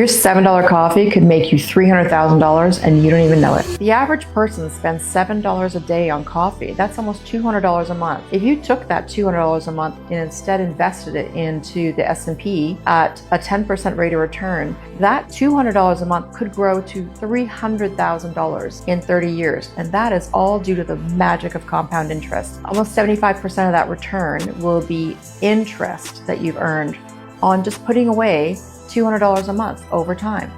Your $7 coffee could make you $300,000 and you don't even know it. The average person spends $7 a day on coffee. That's almost $200 a month. If you took that $200 a month and instead invested it into the S&P at a 10% rate of return, that $200 a month could grow to $300,000 in 30 years. And that is all due to the magic of compound interest. Almost 75% of that return will be interest that you've earned on just putting away $200 a month over time.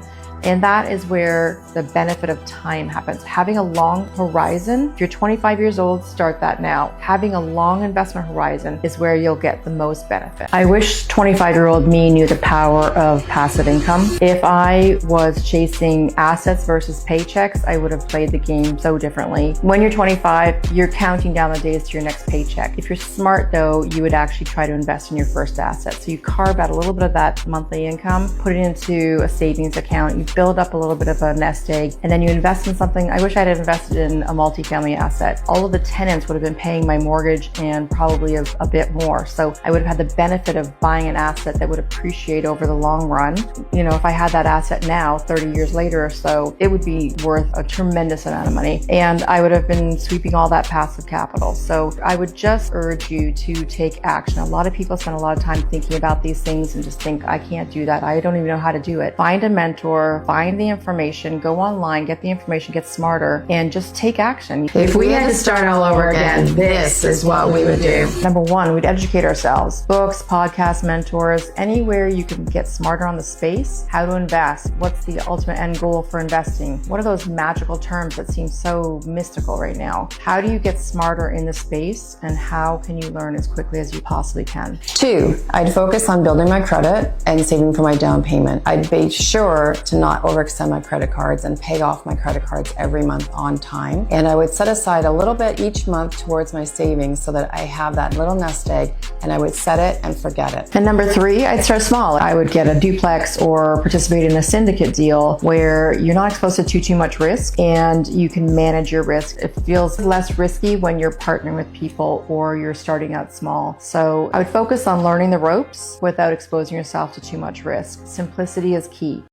And that is where the benefit of time happens. Having a long horizon, if you're 25 years old, start that now. Having a long investment horizon is where you'll get the most benefit. I wish 25-year-old me knew the power of passive income. If I was chasing assets versus paychecks, I would have played the game so differently. When you're 25, you're counting down the days to your next paycheck. If you're smart though, you would actually try to invest in your first asset. So you carve out a little bit of that monthly income, put it into a savings account, you build up a little bit of a nest egg, and then you invest in something. I wish I had invested in a multifamily asset. All of the tenants would have been paying my mortgage and probably a bit more. So I would have had the benefit of buying an asset that would appreciate over the long run. You know, if I had that asset now, 30 years later or so, it would be worth a tremendous amount of money. And I would have been sweeping all that passive capital. So I would just urge you to take action. A lot of people spend a lot of time thinking about these things and just think, I can't do that. I don't even know how to do it. Find a mentor, find the information, go online, get the information, get smarter, and just take action. If we had to start all over again, this is what we would do. Number one, we'd educate ourselves. Books, podcasts, mentors, anywhere you can get smarter on the space, how to invest, what's the ultimate end goal for investing, what are those magical terms that seem so mystical right now? How do you get smarter in the space, and how can you learn as quickly as you possibly can? 2, I'd focus on building my credit and saving for my down payment. I'd be sure to not overextend my credit cards and pay off my credit cards every month on time. And I would set aside a little bit each month towards my savings so that I have that little nest egg, and I would set it and forget it. And number 3, I'd start small. I would get a duplex or participate in a syndicate deal where you're not exposed to too much risk and you can manage your risk. It feels less risky when you're partnering with people or you're starting out small. So I would focus on learning the ropes without exposing yourself to too much risk. Simplicity is key.